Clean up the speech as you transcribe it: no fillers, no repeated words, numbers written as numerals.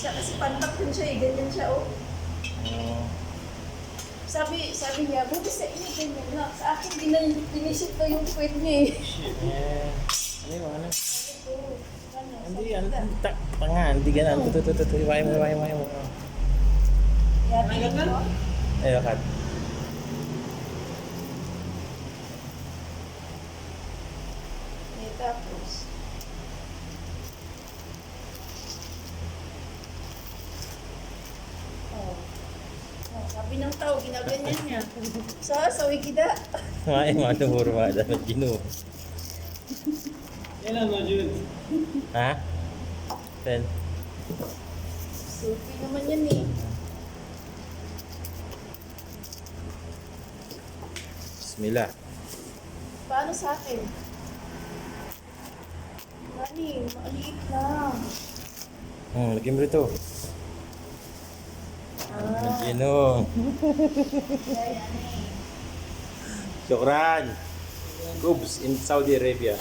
Siya kasi pantak din siya eh, ganyan siya oh. Oh. Sabi niya, buti sa inyo ganyan lang. Sa akin, dinisip ko yung puwet niya eh. Shit, man. Ano yung ano? Ito, ano, Hindi, sabi ano, nila. tanga, hindi ganun. Tututututu, iwain mo. Yabi mo. Ayaw, kat. Eh, tapos. Oh. Oh, sabi ng tao, ginaganyan niya. Sa wikida. Kumain mo, ano hurma, dapat gino. Ilan mo, Jude? Ha? Ten. Sufi naman yan eh. Bismillah. Paano sa akin? Nani, maliit lang. Lagyan mo rito. Ah, Gino. yan eh. Shukran. Gubs in Saudi Arabia.